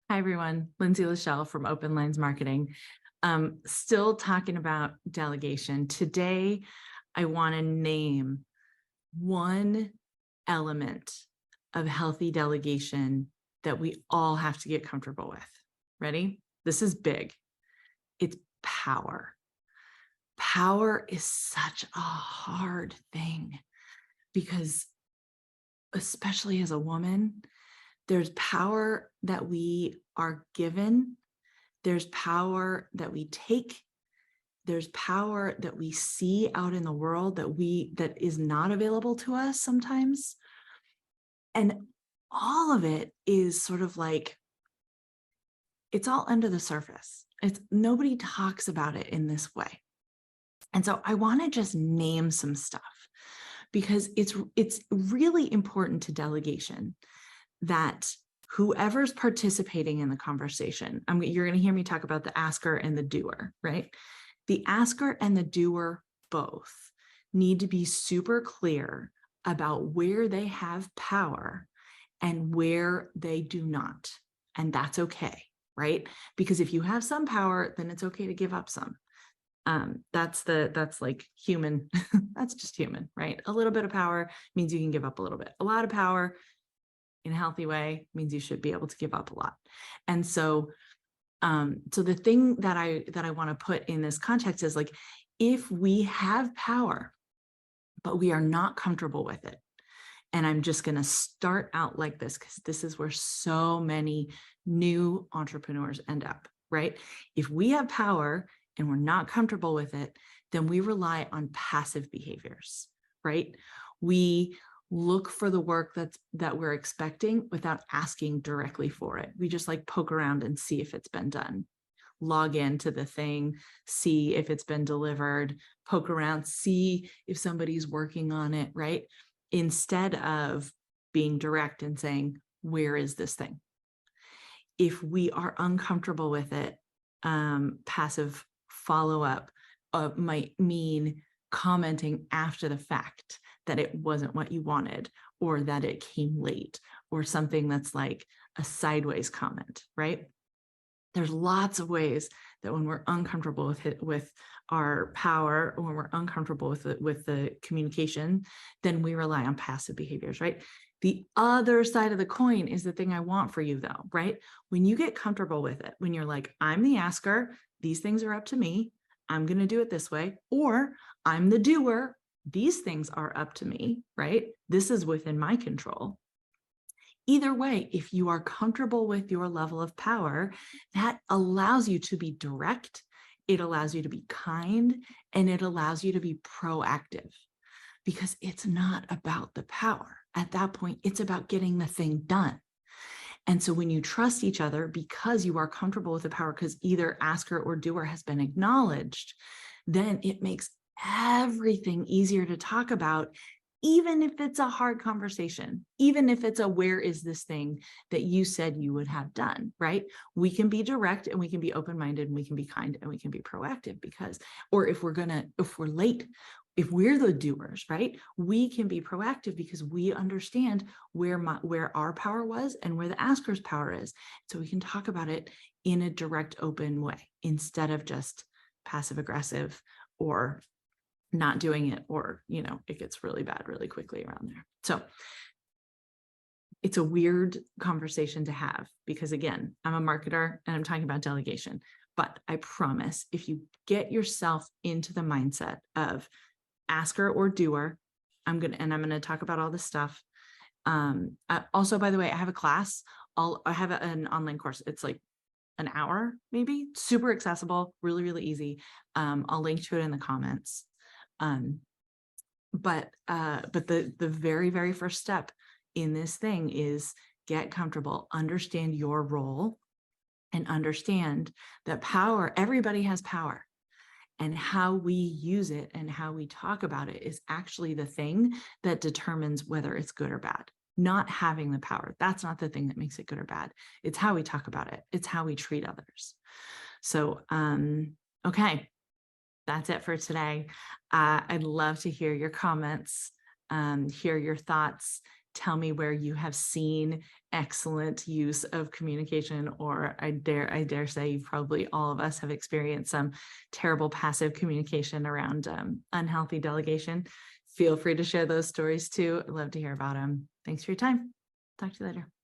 Hi, everyone. Lindsay LaShell from Open Lines Marketing. Still talking about delegation. Today, I want to name one element of healthy delegation that we all have to get comfortable with. Ready? This is big. It's power. Power is such a hard thing because, especially as a woman, there's power that we are given. There's power that we take. There's power that we see out in the world that is not available to us sometimes. And all of it is sort of like, it's all under the surface. Nobody talks about it in this way. And so I want to just name some stuff because it's really important to delegation that whoever's participating in the conversation, you're going to hear me talk about the asker and the doer, right? The asker and the doer both need to be super clear about where they have power and where they do not. And that's okay, right? Because if you have some power, then it's okay to give up some. That's like human. That's just human, right? A little bit of power means you can give up a little bit. A lot of power in a healthy way means you should be able to give up a lot. And so, so the thing that I want to put in this context is like, if we have power, but we are not comfortable with it. And I'm just going to start out like this, because this is where so many new entrepreneurs end up, right? If we have power and we're not comfortable with it, then we rely on passive behaviors, right? We look for the work that we're expecting without asking directly for it. We just like poke around and see if it's been done. Log into the thing, see if it's been delivered, poke around, see if somebody's working on it, right? Instead of being direct and saying, where is this thing? If we are uncomfortable with it, passive follow-up might mean commenting after the fact that it wasn't what you wanted, or that it came late, or something that's like a sideways comment, right? There's lots of ways that when we're uncomfortable with our power, or when we're uncomfortable with the communication, then we rely on passive behaviors, right? The other side of the coin is the thing I want for you though, right? When you get comfortable with it, when you're like, I'm the asker, these things are up to me, I'm going to do it this way, or I'm the doer, these things are up to me, right? This is within my control. Either way, if you are comfortable with your level of power, that allows you to be direct, it allows you to be kind, and it allows you to be proactive, because it's not about the power. At that point, it's about getting the thing done. And so when you trust each other because you are comfortable with the power, because either asker or doer has been acknowledged, then it makes everything easier to talk about, even if it's a hard conversation, even if it's a, where is this thing that you said you would have done, right? We can be direct and we can be open-minded and we can be kind and we can be proactive, because, or if we're late, if we're the doers, right, we can be proactive because we understand where our power was and where the asker's power is. So we can talk about it in a direct, open way instead of just passive aggressive or not doing it, or, you know, it gets really bad really quickly around there. So it's a weird conversation to have because, again, I'm a marketer and I'm talking about delegation, but I promise if you get yourself into the mindset of asker or doer, I'm going to talk about all this stuff. Also, by the way, I have a class. I have an online course. It's like an hour, maybe, super accessible, really, really easy. I'll link to it in the comments. But the very, very first step in this thing is get comfortable, understand your role, and understand that power, everybody has power, and how we use it and how we talk about it is actually the thing that determines whether it's good or bad. Not having the power, that's not the thing that makes it good or bad. It's how we talk about it. It's how we treat others. So, okay. That's it for today. I'd love to hear your comments, hear your thoughts. tell me where you have seen excellent use of communication, or I dare say probably all of us have experienced some terrible passive communication around unhealthy delegation. Feel free to share those stories too. I'd love to hear about them. Thanks for your time. Talk to you later.